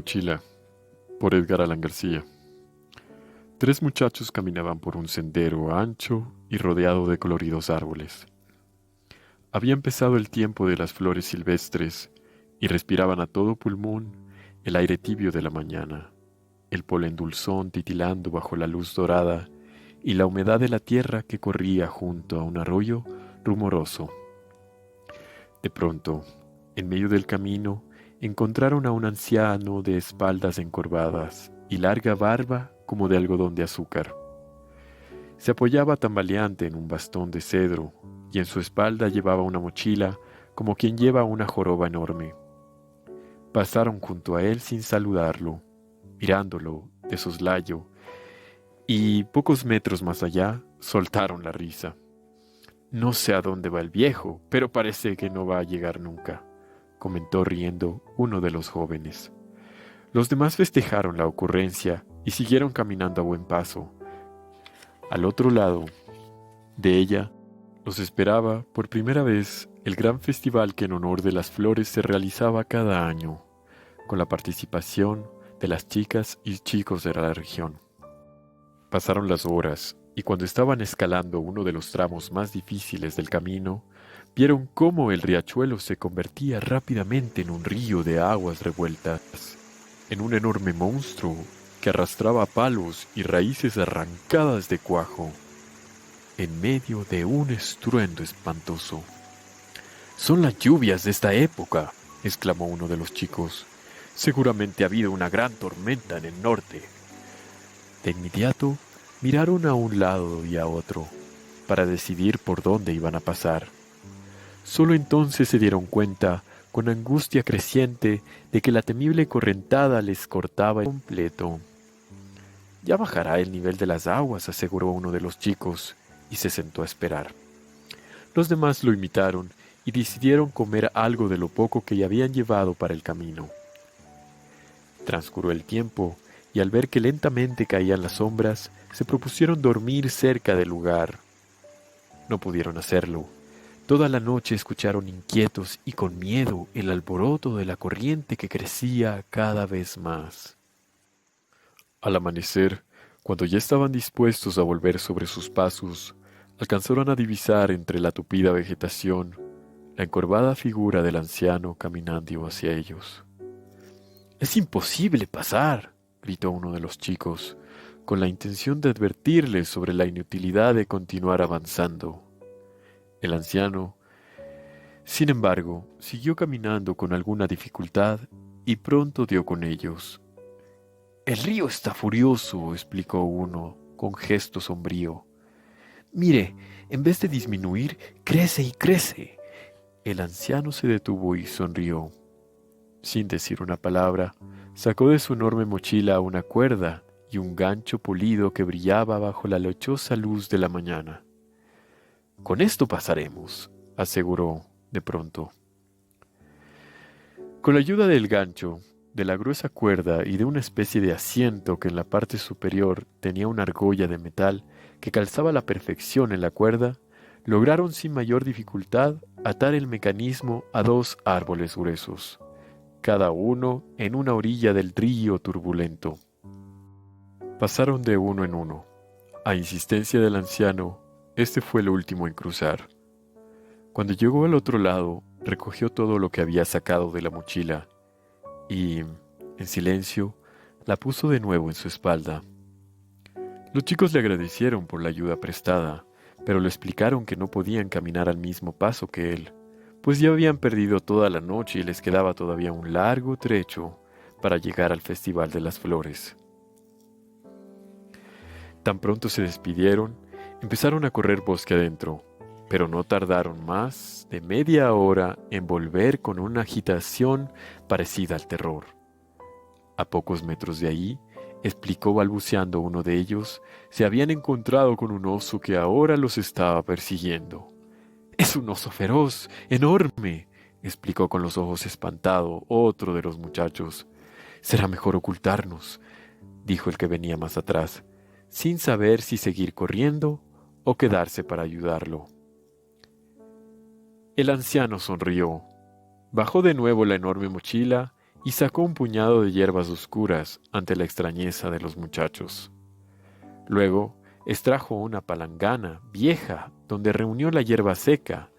mochila, por Edgar Allan García. Tres muchachos caminaban por un sendero ancho y rodeado de coloridos árboles. Había empezado el tiempo de las flores silvestres y respiraban a todo pulmón el aire tibio de la mañana, el polen dulzón titilando bajo la luz dorada y la humedad de la tierra que corría junto a un arroyo rumoroso. De pronto, en medio del camino, encontraron a un anciano de espaldas encorvadas y larga barba como de algodón de azúcar. Se apoyaba tambaleante en un bastón de cedro y en su espalda llevaba una mochila como quien lleva una joroba enorme. Pasaron junto a él sin saludarlo, mirándolo de soslayo, y pocos metros más allá soltaron la risa. No sé a dónde va el viejo, pero parece que no va a llegar nunca, comentó riendo uno de los jóvenes. Los demás festejaron la ocurrencia y siguieron caminando a buen paso. Al otro lado de ella los esperaba por primera vez el gran festival que en honor de las flores se realizaba cada año, con la participación de las chicas y chicos de la región. Pasaron las horas y cuando estaban escalando uno de los tramos más difíciles del camino, vieron cómo el riachuelo se convertía rápidamente en un río de aguas revueltas, en un enorme monstruo que arrastraba palos y raíces arrancadas de cuajo, en medio de un estruendo espantoso. «Son las lluvias de esta época», exclamó uno de los chicos. «Seguramente ha habido una gran tormenta en el norte». De inmediato miraron a un lado y a otro para decidir por dónde iban a pasar. Solo entonces se dieron cuenta, con angustia creciente, de que la temible correntada les cortaba el completo. «Ya bajará el nivel de las aguas», aseguró uno de los chicos, y se sentó a esperar. Los demás lo imitaron y decidieron comer algo de lo poco que ya habían llevado para el camino. Transcurrió el tiempo, y al ver que lentamente caían las sombras, se propusieron dormir cerca del lugar. No pudieron hacerlo. Toda la noche escucharon inquietos y con miedo el alboroto de la corriente que crecía cada vez más. Al amanecer, cuando ya estaban dispuestos a volver sobre sus pasos, alcanzaron a divisar entre la tupida vegetación la encorvada figura del anciano caminando hacia ellos. «Es imposible pasar», gritó uno de los chicos, con la intención de advertirles sobre la inutilidad de continuar avanzando. El anciano, sin embargo, siguió caminando con alguna dificultad y pronto dio con ellos. «El río está furioso», explicó uno con gesto sombrío. «Mire, en vez de disminuir, crece y crece». El anciano se detuvo y sonrió. Sin decir una palabra, sacó de su enorme mochila una cuerda y un gancho pulido que brillaba bajo la lechosa luz de la mañana. «Con esto pasaremos», aseguró de pronto. Con la ayuda del gancho, de la gruesa cuerda y de una especie de asiento que en la parte superior tenía una argolla de metal que calzaba a la perfección en la cuerda, lograron sin mayor dificultad atar el mecanismo a dos árboles gruesos, cada uno en una orilla del río turbulento. Pasaron de uno en uno. A insistencia del anciano, este fue el último en cruzar. Cuando llegó al otro lado, recogió todo lo que había sacado de la mochila y, en silencio, la puso de nuevo en su espalda. Los chicos le agradecieron por la ayuda prestada, pero le explicaron que no podían caminar al mismo paso que él, pues ya habían perdido toda la noche y les quedaba todavía un largo trecho para llegar al Festival de las Flores. Tan pronto se despidieron, empezaron a correr bosque adentro, pero no tardaron más de media hora en volver con una agitación parecida al terror. A pocos metros de ahí, explicó balbuceando uno de ellos, se habían encontrado con un oso que ahora los estaba persiguiendo. «Es un oso feroz, enorme», explicó con los ojos espantado otro de los muchachos. «Será mejor ocultarnos», dijo el que venía más atrás, sin saber si seguir corriendo o quedarse para ayudarlo. El anciano sonrió, bajó de nuevo la enorme mochila y sacó un puñado de hierbas oscuras ante la extrañeza de los muchachos. Luego extrajo una palangana vieja donde reunió la hierba seca,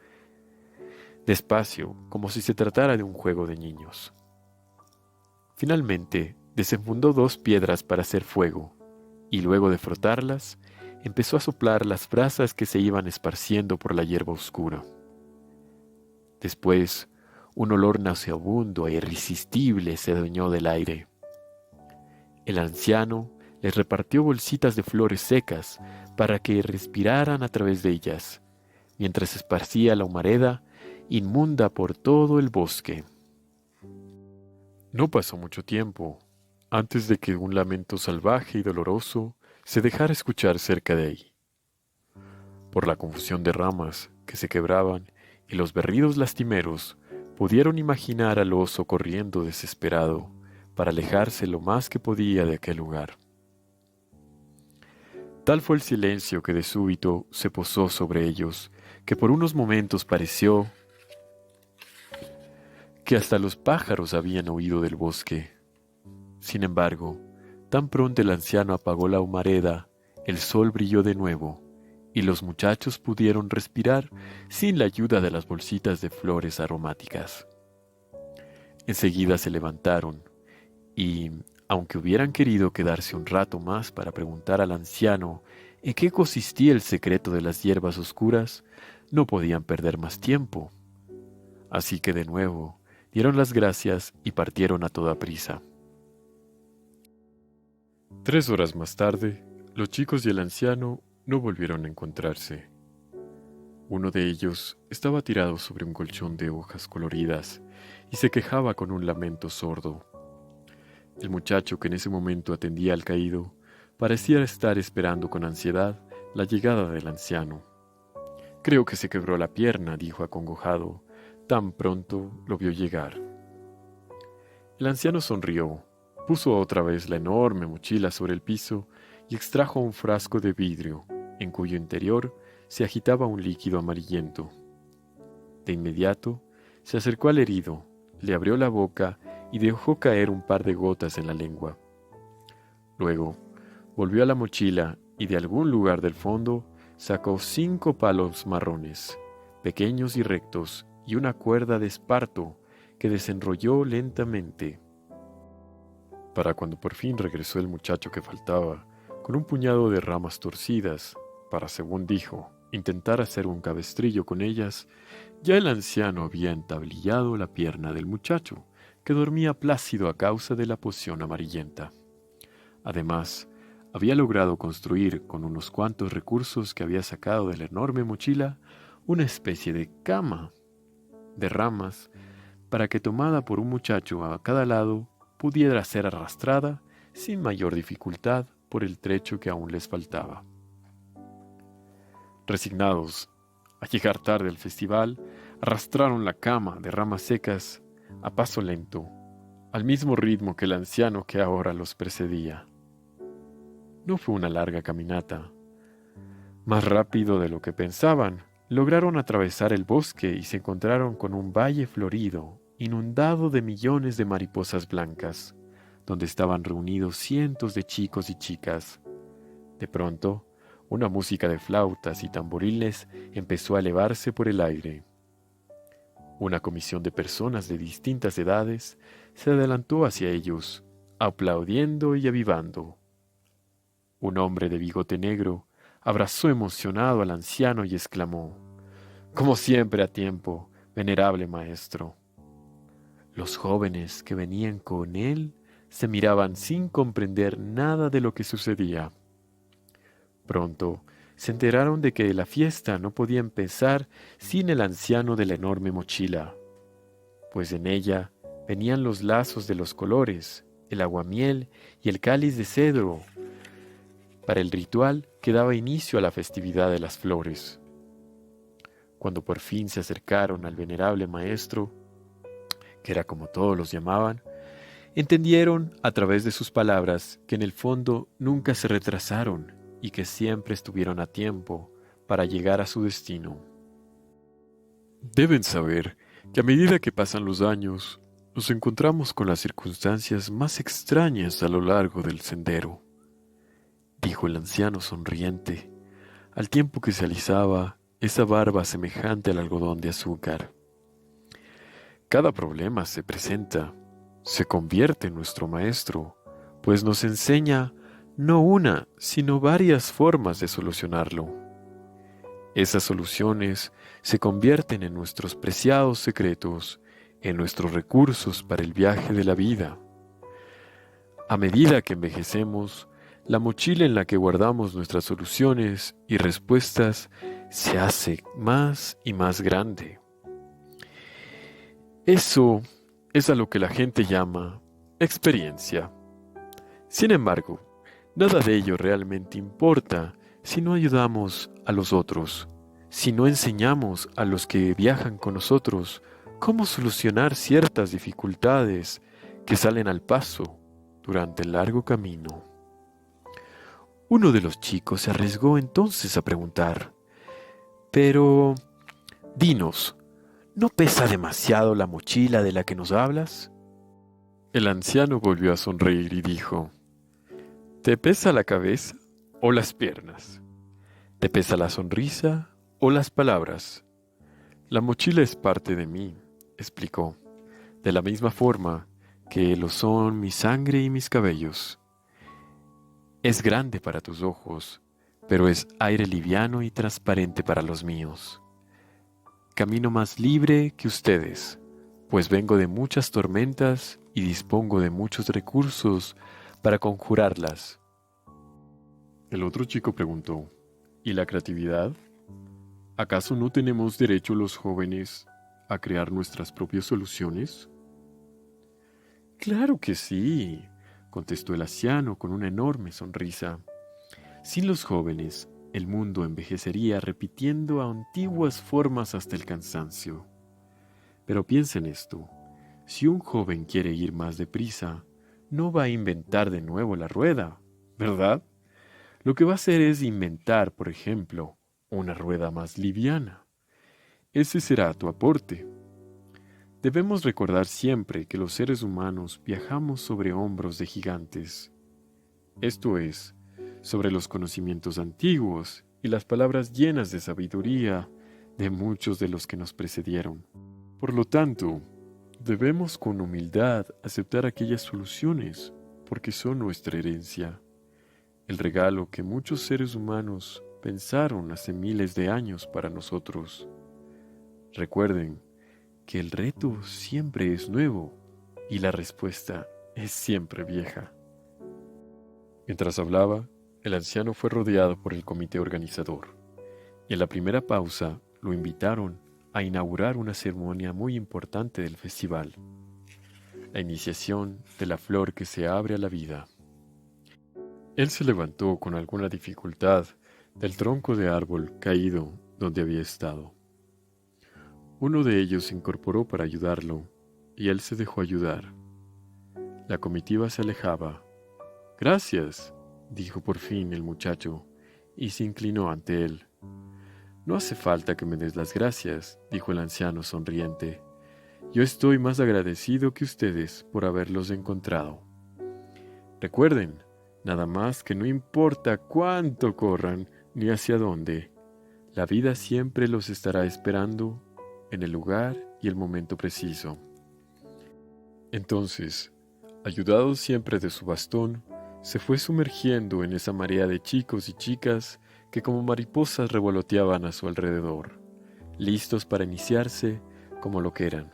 despacio, como si se tratara de un juego de niños. Finalmente, desenfundó 2 piedras para hacer fuego, y luego de frotarlas, empezó a soplar las brasas que se iban esparciendo por la hierba oscura. Después, un olor nauseabundo e irresistible se adueñó del aire. El anciano les repartió bolsitas de flores secas para que respiraran a través de ellas, mientras esparcía la humareda inmunda por todo el bosque. No pasó mucho tiempo antes de que un lamento salvaje y doloroso se dejara escuchar cerca de ahí. Por la confusión de ramas que se quebraban y los berridos lastimeros, pudieron imaginar al oso corriendo desesperado para alejarse lo más que podía de aquel lugar. Tal fue el silencio que de súbito se posó sobre ellos, que por unos momentos pareció que hasta los pájaros habían huido del bosque. Sin embargo, tan pronto el anciano apagó la humareda, el sol brilló de nuevo, y los muchachos pudieron respirar sin la ayuda de las bolsitas de flores aromáticas. Enseguida se levantaron, y, aunque hubieran querido quedarse un rato más para preguntar al anciano en qué consistía el secreto de las hierbas oscuras, no podían perder más tiempo. Así que de nuevo dieron las gracias y partieron a toda prisa. 3 horas más tarde, los chicos y el anciano no volvieron a encontrarse. Uno de ellos estaba tirado sobre un colchón de hojas coloridas y se quejaba con un lamento sordo. El muchacho que en ese momento atendía al caído parecía estar esperando con ansiedad la llegada del anciano. «Creo que se quebró la pierna», dijo acongojado, tan pronto lo vio llegar. El anciano sonrió, puso otra vez la enorme mochila sobre el piso y extrajo un frasco de vidrio, en cuyo interior se agitaba un líquido amarillento. De inmediato, se acercó al herido, le abrió la boca y dejó caer un par de gotas en la lengua. Luego, volvió a la mochila y de algún lugar del fondo sacó 5 palos marrones, pequeños y rectos, y una cuerda de esparto que desenrolló lentamente. Para cuando por fin regresó el muchacho que faltaba, con un puñado de ramas torcidas, para, según dijo, intentar hacer un cabestrillo con ellas, ya el anciano había entablillado la pierna del muchacho, que dormía plácido a causa de la poción amarillenta. Además, había logrado construir, con unos cuantos recursos que había sacado de la enorme mochila, una especie de cama de ramas para que, tomada por un muchacho a cada lado, pudiera ser arrastrada sin mayor dificultad por el trecho que aún les faltaba. Resignados a llegar tarde al festival, arrastraron la cama de ramas secas a paso lento, al mismo ritmo que el anciano que ahora los precedía. No fue una larga caminata. Más rápido de lo que pensaban, lograron atravesar el bosque y se encontraron con un valle florido, inundado de millones de mariposas blancas, donde estaban reunidos cientos de chicos y chicas. De pronto, una música de flautas y tamboriles empezó a elevarse por el aire. Una comisión de personas de distintas edades se adelantó hacia ellos, aplaudiendo y avivando. Un hombre de bigote negro abrazó emocionado al anciano y exclamó: «Como siempre a tiempo, venerable maestro». Los jóvenes que venían con él se miraban sin comprender nada de lo que sucedía. Pronto se enteraron de que la fiesta no podía empezar sin el anciano de la enorme mochila, pues en ella venían los lazos de los colores, el aguamiel y el cáliz de cedro, para el ritual que daba inicio a la festividad de las flores. Cuando por fin se acercaron al venerable maestro, que era como todos los llamaban, entendieron a través de sus palabras que en el fondo nunca se retrasaron y que siempre estuvieron a tiempo para llegar a su destino. Deben saber que a medida que pasan los años, nos encontramos con las circunstancias más extrañas a lo largo del sendero, dijo el anciano sonriente, al tiempo que se alisaba esa barba semejante al algodón de azúcar. Cada problema se presenta, se convierte en nuestro maestro, pues nos enseña no una, sino varias formas de solucionarlo. Esas soluciones se convierten en nuestros preciados secretos, en nuestros recursos para el viaje de la vida. A medida que envejecemos, la mochila en la que guardamos nuestras soluciones y respuestas se hace más y más grande. Eso es a lo que la gente llama experiencia. Sin embargo, nada de ello realmente importa si no ayudamos a los otros, si no enseñamos a los que viajan con nosotros cómo solucionar ciertas dificultades que salen al paso durante el largo camino. Uno de los chicos se arriesgó entonces a preguntar, «Pero, dinos, ¿no pesa demasiado la mochila de la que nos hablas?» El anciano volvió a sonreír y dijo, ¿te pesa la cabeza o las piernas? ¿Te pesa la sonrisa o las palabras? La mochila es parte de mí, explicó, de la misma forma que lo son mi sangre y mis cabellos. Es grande para tus ojos, pero es aire liviano y transparente para los míos. Camino más libre que ustedes, pues vengo de muchas tormentas y dispongo de muchos recursos para conjurarlas. El otro chico preguntó, ¿y la creatividad? ¿Acaso no tenemos derecho los jóvenes a crear nuestras propias soluciones? Claro que sí, contestó el anciano con una enorme sonrisa. Sin los jóvenes, el mundo envejecería repitiendo antiguas formas hasta el cansancio. Pero piensa en esto, si un joven quiere ir más deprisa, no va a inventar de nuevo la rueda, ¿verdad? Lo que va a hacer es inventar, por ejemplo, una rueda más liviana. Ese será tu aporte. Debemos recordar siempre que los seres humanos viajamos sobre hombros de gigantes. Esto es, sobre los conocimientos antiguos y las palabras llenas de sabiduría de muchos de los que nos precedieron. Por lo tanto, debemos con humildad aceptar aquellas soluciones porque son nuestra herencia, el regalo que muchos seres humanos pensaron hace miles de años para nosotros. Recuerden que el reto siempre es nuevo y la respuesta es siempre vieja. Mientras hablaba, el anciano fue rodeado por el comité organizador, y en la primera pausa lo invitaron a inaugurar una ceremonia muy importante del festival, la iniciación de la flor que se abre a la vida. Él se levantó con alguna dificultad del tronco de árbol caído donde había estado. Uno de ellos se incorporó para ayudarlo, y él se dejó ayudar. La comitiva se alejaba. «Gracias», dijo por fin el muchacho, y se inclinó ante él. «No hace falta que me des las gracias», dijo el anciano sonriente. «Yo estoy más agradecido que ustedes por haberlos encontrado. Recuerden, nada más que no importa cuánto corran ni hacia dónde, la vida siempre los estará esperando en el lugar y el momento preciso». Entonces, ayudado siempre de su bastón, se fue sumergiendo en esa marea de chicos y chicas que como mariposas revoloteaban a su alrededor, listos para iniciarse como lo que eran,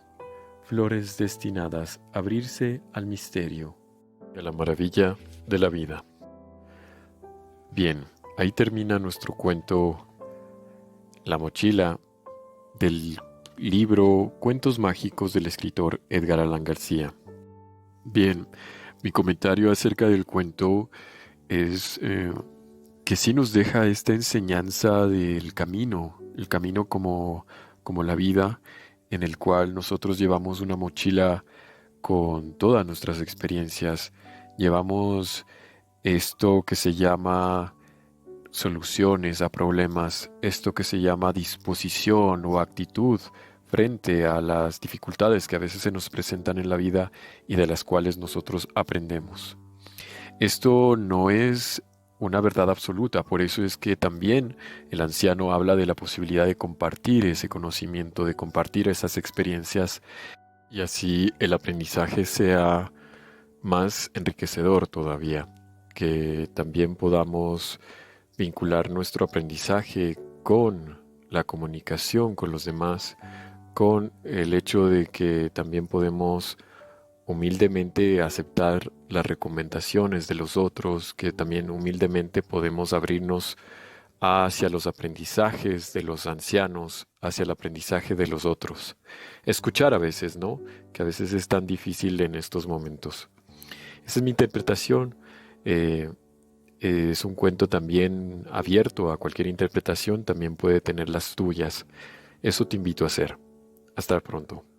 flores destinadas a abrirse al misterio, a la maravilla de la vida. Bien, ahí termina nuestro cuento La mochila del libro Cuentos mágicos del escritor Edgar Allan García. Bien, mi comentario acerca del cuento es que sí nos deja esta enseñanza del camino, el camino como la vida, en el cual nosotros llevamos una mochila con todas nuestras experiencias. Llevamos esto que se llama soluciones a problemas, esto que se llama disposición o actitud frente a las dificultades que a veces se nos presentan en la vida y de las cuales nosotros aprendemos. Esto no es una verdad absoluta, por eso es que también el anciano habla de la posibilidad de compartir ese conocimiento, de compartir esas experiencias y así el aprendizaje sea más enriquecedor todavía, que también podamos vincular nuestro aprendizaje con la comunicación con los demás, con el hecho de que también podemos humildemente aceptar las recomendaciones de los otros, que también humildemente podemos abrirnos hacia los aprendizajes de los ancianos, hacia el aprendizaje de los otros. Escuchar a veces, ¿no? Que a veces es tan difícil en estos momentos. Esa es mi interpretación. Eh, es un cuento también abierto a cualquier interpretación, también puede tener las tuyas. Eso te invito a hacer. Hasta pronto.